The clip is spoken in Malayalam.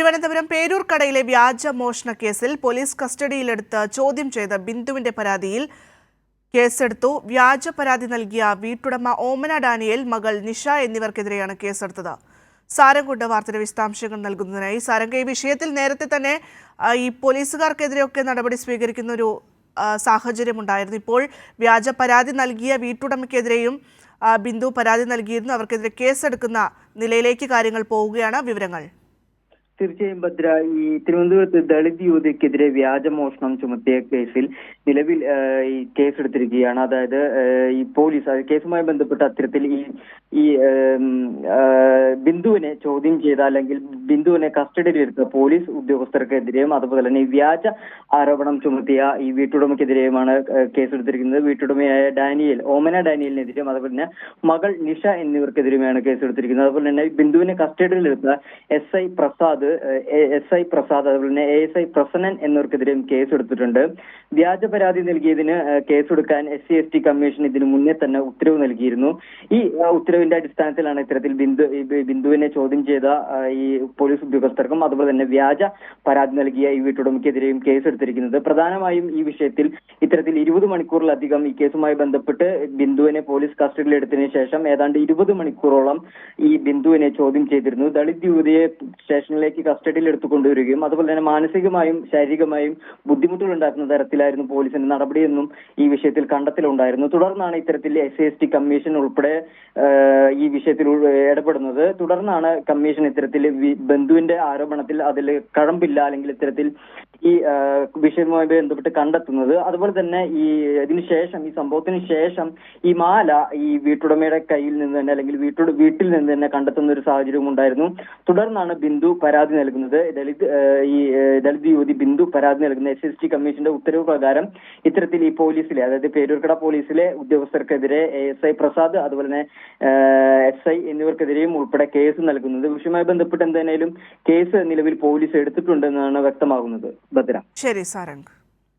തിരുവനന്തപുരം പേരൂർക്കടയിലെ വ്യാജ മോഷണ കേസിൽ പോലീസ് കസ്റ്റഡിയിലെടുത്ത് ചോദ്യം ചെയ്ത ബിന്ദുവിന്റെ പരാതിയിൽ കേസെടുത്തു. വ്യാജ പരാതി നൽകിയ വീട്ടുടമ ഓമന ഡാനിയേൽ, മകൾ നിഷ എന്നിവർക്കെതിരെയാണ് കേസെടുത്തത്. സാരംഗുണ്ട് വാർത്തയുടെ വിശദാംശങ്ങൾ നൽകുന്നതിനായി. സാരംഗ, ഈ വിഷയത്തിൽ നേരത്തെ തന്നെ ഈ പോലീസുകാർക്കെതിരെയൊക്കെ നടപടി സ്വീകരിക്കുന്ന ഒരു സാഹചര്യമുണ്ടായിരുന്നു. ഇപ്പോൾ വ്യാജ പരാതി നൽകിയ വീട്ടുടമയ്ക്കെതിരെയും ബിന്ദു പരാതി നൽകിയിരുന്നു. അവർക്കെതിരെ കേസെടുക്കുന്ന നിലയിലേക്ക് കാര്യങ്ങൾ പോവുകയാണ്. വിവരങ്ങൾ. തീർച്ചയായും ഭദ്ര, ഈ തിരുവനന്തപുരത്ത് ദളിത് യുവതിക്കെതിരെ വ്യാജമോഷണം ചുമത്തിയ കേസിൽ നിലവിൽ ഈ കേസെടുത്തിരിക്കുകയാണ്. അതായത് ഈ പോലീസ് കേസുമായി ബന്ധപ്പെട്ട അത്തരത്തിൽ ഈ ബിന്ദുവിനെ ചോദ്യം ചെയ്ത അല്ലെങ്കിൽ ബിന്ദുവിനെ കസ്റ്റഡിയിലെടുത്ത പോലീസ് ഉദ്യോഗസ്ഥർക്കെതിരെയും അതുപോലെ തന്നെ ഈ വ്യാജ ആരോപണം ചുമത്തിയ ഈ വീട്ടുടമയ്ക്കെതിരെയുമാണ് കേസെടുത്തിരിക്കുന്നത്. വീട്ടുടമയായ ഡാനിയേൽ, ഓമന ഡാനിയലിനെതിരെയും അതുപോലെ തന്നെ മകൾ നിഷ എന്നിവർക്കെതിരെയുമാണ് കേസെടുത്തിരിക്കുന്നത്. അതുപോലെ തന്നെ ബിന്ദുവിനെ കസ്റ്റഡിയിലെടുത്ത SI പ്രസാദ്, അതുപോലെ തന്നെ ASI പ്രസന്നൻ എന്നിവർക്കെതിരെയും കേസെടുത്തിട്ടുണ്ട്. വ്യാജ പരാതി നൽകിയതിന് കേസെടുക്കാൻ SC/ST കമ്മീഷൻ ഇതിനു മുന്നേ തന്നെ ഉത്തരവ് നൽകിയിരുന്നു. ഈ ഉത്തരവിന്റെ അടിസ്ഥാനത്തിലാണ് ഇത്തരത്തിൽ ബിന്ദുവിനെ ചോദ്യം ചെയ്ത ഈ പോലീസ് ഉദ്യോഗസ്ഥർക്കും അതുപോലെ തന്നെ വ്യാജ പരാതി നൽകിയ ഈ വീട്ടുടമയ്ക്കെതിരെയും കേസെടുത്തിരിക്കുന്നത്. പ്രധാനമായും ഈ വിഷയത്തിൽ ഇത്തരത്തിൽ 20 മണിക്കൂറിലധികം ഈ കേസുമായി ബന്ധപ്പെട്ട് ബിന്ദുവിനെ പോലീസ് കസ്റ്റഡിയിലെടുത്തതിനു ശേഷം ഏതാണ്ട് 20 മണിക്കൂറോളം ഈ ബിന്ദുവിനെ ചോദ്യം ചെയ്തിരുന്നു. ദളിത് യുവതിയെ സ്റ്റേഷനിലേക്ക് കസ്റ്റഡിയിൽ എടുത്തുകൊണ്ടുവരികയും അതുപോലെ തന്നെ മാനസികമായും ശാരീരികമായും ബുദ്ധിമുട്ടുകൾ ഉണ്ടാക്കുന്ന തരത്തിലായിരുന്നു പോലീസിന്റെ നടപടിയെന്നും ഈ വിഷയത്തിൽ കണ്ടെത്തലുണ്ടായിരുന്നു. തുടർന്നാണ് ഇത്തരത്തിൽ SC/ST കമ്മീഷൻ ഉൾപ്പെടെ ഈ വിഷയത്തിൽ ഇടപെടുന്നത്. തുടർന്നാണ് കമ്മീഷൻ ഇത്തരത്തിൽ ബന്ധുവിന്റെ ആരോപണത്തിൽ അതിൽ കഴമ്പില്ല അല്ലെങ്കിൽ ഇത്തരത്തിൽ ഈ വിഷയവുമായി ബന്ധപ്പെട്ട് കണ്ടെത്തുന്നത്. അതുപോലെ തന്നെ ഈ സംഭവത്തിന് ശേഷം ഈ മാല ഈ വീട്ടുടമയുടെ കയ്യിൽ നിന്ന് തന്നെ അല്ലെങ്കിൽ വീട്ടിൽ നിന്ന് തന്നെ കണ്ടെത്തുന്ന ഒരു സാഹചര്യവും ഉണ്ടായിരുന്നു. തുടർന്നാണ് ബിന്ദു പരാതി നൽകുന്നത്. ദളിത് യുവതി ബിന്ദു പരാതി നൽകുന്ന SC/ST കമ്മീഷന്റെ ഉത്തരവ് പ്രകാരം ഇത്തരത്തിൽ ഈ പോലീസിലെ, അതായത് പേരൂർക്കട പോലീസിലെ ഉദ്യോഗസ്ഥർക്കെതിരെ ASI പ്രസാദ് അതുപോലെ തന്നെ SI എന്നിവർക്കെതിരെയും ഉൾപ്പെടെ കേസ് നൽകുന്നത്. വിഷയവുമായി ബന്ധപ്പെട്ട് എന്തായാലും കേസ് നിലവിൽ പോലീസ് എടുത്തിട്ടുണ്ടെന്നാണ് വ്യക്തമാകുന്നത്. ഭദ്ര. ശരി സാരംഗ്.